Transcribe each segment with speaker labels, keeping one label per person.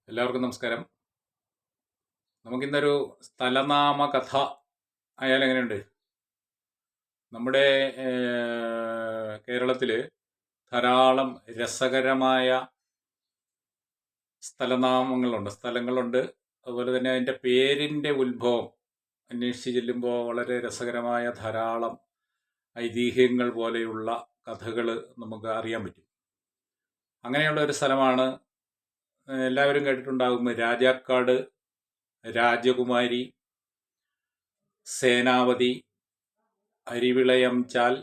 Speaker 1: എല്ലാവർക്കും നമസ്കാരം. നമുക്കിന്നൊരു സ്ഥലനാമ കഥ ആയാൽ എങ്ങനെയുണ്ട്? നമ്മുടെ കേരളത്തിൽ ധാരാളം രസകരമായ സ്ഥലങ്ങളുണ്ട്. അതുപോലെ തന്നെ അതിൻ്റെ പേരിൻ്റെ ഉത്ഭവം അന്വേഷിച്ച് ചെല്ലുമ്പോൾ വളരെ രസകരമായ ധാരാളം ഐതിഹ്യങ്ങൾ പോലെയുള്ള കഥകൾ നമുക്ക് അറിയാൻ പറ്റും. അങ്ങനെയുള്ള ഒരു സ്ഥലമാണ് എല്ലാവരും കേട്ടിട്ടുണ്ടാകും രാജാക്കാട്, രാജകുമാരി, സേനാപതി, അരിവിളയംചാൽ,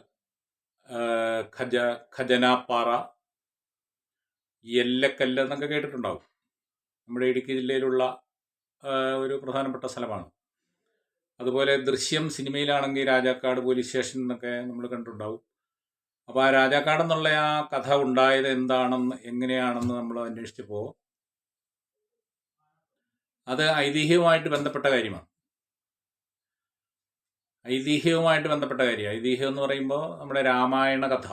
Speaker 1: ഖജനാപ്പാറ, എല്ലക്കല്ല് എന്നൊക്കെ കേട്ടിട്ടുണ്ടാവും. നമ്മുടെ ഇടുക്കി ജില്ലയിലുള്ള ഒരു പ്രധാനപ്പെട്ട സ്ഥലമാണ്. അതുപോലെ ദൃശ്യം സിനിമയിലാണെങ്കിൽ രാജാക്കാട് പോലീസ് സ്റ്റേഷൻ എന്നൊക്കെ നമ്മൾ കണ്ടിട്ടുണ്ടാവും. അപ്പോൾ ആ രാജാക്കാട് എന്നുള്ള ആ കഥ ഉണ്ടായത് എന്താണെന്ന് എങ്ങനെയാണെന്ന് നമ്മൾ അന്വേഷിച്ചപ്പോൾ അത് ഐതിഹ്യവുമായിട്ട് ബന്ധപ്പെട്ട കാര്യമാണ്. ഐതിഹ്യം എന്ന് പറയുമ്പോൾ നമ്മുടെ രാമായണ കഥ.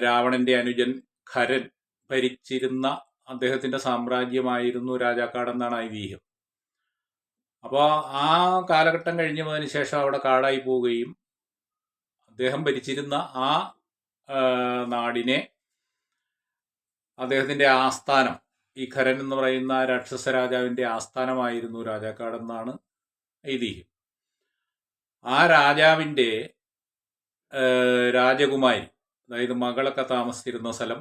Speaker 1: രാവണന്റെ അനുജൻ ഖരൻ ഭരിച്ചിരുന്ന അദ്ദേഹത്തിന്റെ സാമ്രാജ്യമായിരുന്നു രാജാക്കാട് എന്നാണ് ഐതിഹ്യം. അപ്പോൾ ആ കാലഘട്ടം കഴിഞ്ഞു പോയതിനു ശേഷം അവിടെ കാടായി പോവുകയും അദ്ദേഹം ഭരിച്ചിരുന്ന ആ നാടിനെ അദ്ദേഹത്തിന്റെ ആസ്ഥാനം, ഈ ഖരൻ എന്ന് പറയുന്ന രാക്ഷസ രാജാവിന്റെ ആസ്ഥാനമായിരുന്നു രാജാക്കാട് എന്നാണ് ഐതിഹ്യം. ആ രാജാവിൻ്റെ രാജകുമാരി, അതായത് മകളൊക്കെ താമസിച്ചിരുന്ന സ്ഥലം,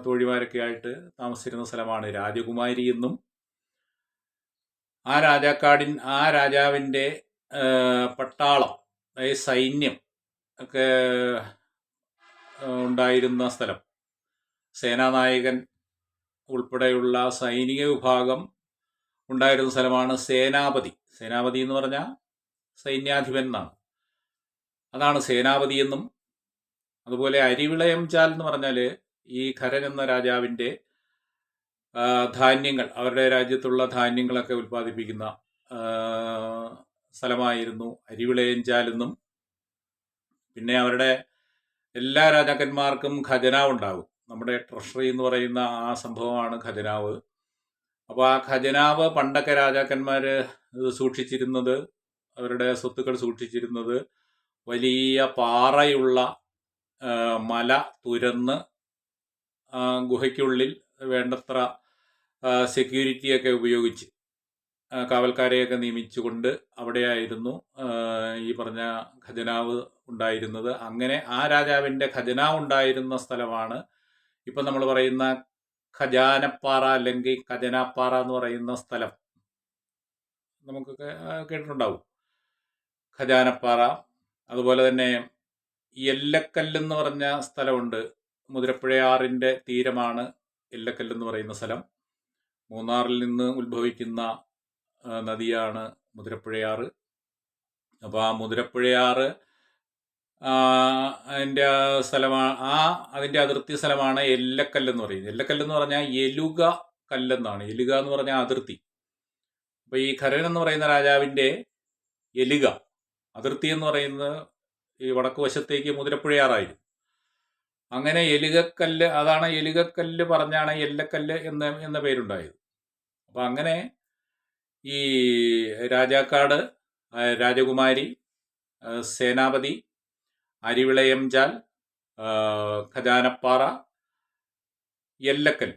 Speaker 1: തോഴിമാരൊക്കെ ആയിട്ട് താമസിച്ചിരുന്ന സ്ഥലമാണ് രാജകുമാരി എന്നും, ആ രാജാവിൻ്റെ പട്ടാളം, അതായത് സൈന്യം ഒക്കെ ഉണ്ടായിരുന്ന സ്ഥലം, സേനാനായകൻ ഉൾപ്പെടെയുള്ള സൈനിക വിഭാഗം ഉണ്ടായിരുന്ന സ്ഥലമാണ് സേനാപതി. സേനാപതി എന്ന് പറഞ്ഞാൽ സൈന്യാധിപൻ എന്നാണ്. അതാണ് സേനാപതി എന്നും. അതുപോലെ അരിവിളയംചാൽ എന്ന് പറഞ്ഞാൽ ഈ ഖരൻ എന്ന രാജാവിൻ്റെ ധാന്യങ്ങൾ, അവരുടെ രാജ്യത്തുള്ള ധാന്യങ്ങളൊക്കെ ഉൽപ്പാദിപ്പിക്കുന്ന സ്ഥലമായിരുന്നു അരിവിളയംചാൽ എന്നും. പിന്നെ അവരുടെ എല്ലാ രാജാക്കന്മാർക്കും ഖജനാവ് ഉണ്ടാകും. നമ്മുടെ ട്രഷറി എന്ന് പറയുന്ന ആ സംഭവമാണ് ഖജനാവ്. അപ്പോൾ ആ ഖജനാവ് പണ്ടൊക്കെ രാജാക്കന്മാർ സൂക്ഷിച്ചിരുന്നത്, അവരുടെ സ്വത്തുക്കൾ സൂക്ഷിച്ചിരുന്നത് വലിയ പാറയുള്ള മല തുരന്ന് ഗുഹയ്ക്കുള്ളിൽ വേണ്ടത്ര സെക്യൂരിറ്റിയൊക്കെ ഉപയോഗിച്ച് കാവൽക്കാരെയൊക്കെ നിയമിച്ചുകൊണ്ട് അവിടെയായിരുന്നു ഈ പറഞ്ഞ ഖജനാവ് ഉണ്ടായിരുന്നത്. അങ്ങനെ ആ രാജാവിൻ്റെ ഖജനാവ് ഉണ്ടായിരുന്ന സ്ഥലമാണ് ഇപ്പം നമ്മൾ പറയുന്ന ഖജാനപ്പാറ അല്ലെങ്കിൽ ഖജനാപ്പാറ എന്ന് പറയുന്ന സ്ഥലം. നമുക്കൊക്കെ കേട്ടിട്ടുണ്ടാവും ഖജാനപ്പാറ. അതുപോലെ തന്നെ എല്ലക്കല്ലെന്ന് പറഞ്ഞ സ്ഥലമുണ്ട്. മുതിരപ്പുഴയാറിൻ്റെ തീരമാണ് എല്ലക്കല്ലെന്ന് പറയുന്ന സ്ഥലം. മൂന്നാറിൽ നിന്ന് ഉത്ഭവിക്കുന്ന നദിയാണ് മുതിരപ്പുഴയാറ്. അപ്പോൾ ആ മുതിരപ്പുഴയാറ് അതിൻ്റെ അതിൻ്റെ അതിർത്തി സ്ഥലമാണ് എല്ലക്കല്ലെന്ന് പറയുന്നത്. എല്ലക്കല്ലെന്ന് പറഞ്ഞാൽ എലുക കല്ലെന്നാണ്. എലുക എന്ന് പറഞ്ഞാൽ അതിർത്തി. അപ്പോൾ ഈ ഖരൻ എന്ന് പറയുന്ന രാജാവിൻ്റെ എലുക അതിർത്തി എന്ന് പറയുന്നത് ഈ വടക്ക് വശത്തേക്ക് മുതിരപ്പുഴയാറായിരുന്നു. അങ്ങനെ എലുകക്കല്ല്, അതാണ് എലുകക്കല്ല് പറഞ്ഞാണ് എല്ലക്കല്ല് എന്ന പേരുണ്ടായത്. അപ്പം അങ്ങനെ ഈ രാജാക്കാട്, രാജകുമാരി, സേനാപതി, അരിവിളയംചാൽ, ഖജാനപ്പാറ, എല്ലക്കൽ,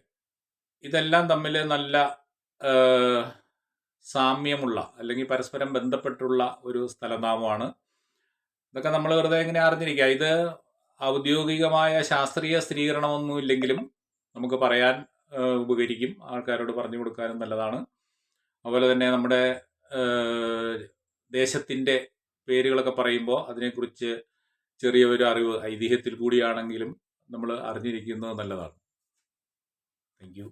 Speaker 1: ഇതെല്ലാം തമ്മിൽ നല്ല സാമ്യമുള്ള അല്ലെങ്കിൽ പരസ്പരം ബന്ധപ്പെട്ടുള്ള ഒരു സ്ഥലനാമമാണ്. ഇതൊക്കെ നമ്മൾ വെറുതെ എങ്ങനെ അറിഞ്ഞിരിക്കുക. ഇത് ഔദ്യോഗികമായ ശാസ്ത്രീയ സ്ഥിരീകരണമൊന്നുമില്ലെങ്കിലും നമുക്ക് പറയാൻ ഉപകരിക്കും, ആൾക്കാരോട് പറഞ്ഞു കൊടുക്കാനും നല്ലതാണ്. അതുപോലെ തന്നെ നമ്മുടെ ദേശത്തിൻ്റെ പേരുകളൊക്കെ പറയുമ്പോൾ അതിനെക്കുറിച്ച് ചെറിയൊരു അറിവ് ഐതിഹ്യത്തിൽ കൂടിയാണെങ്കിലും നമ്മൾ അറിഞ്ഞിരിക്കുന്നത് നല്ലതാണ്. Thank you.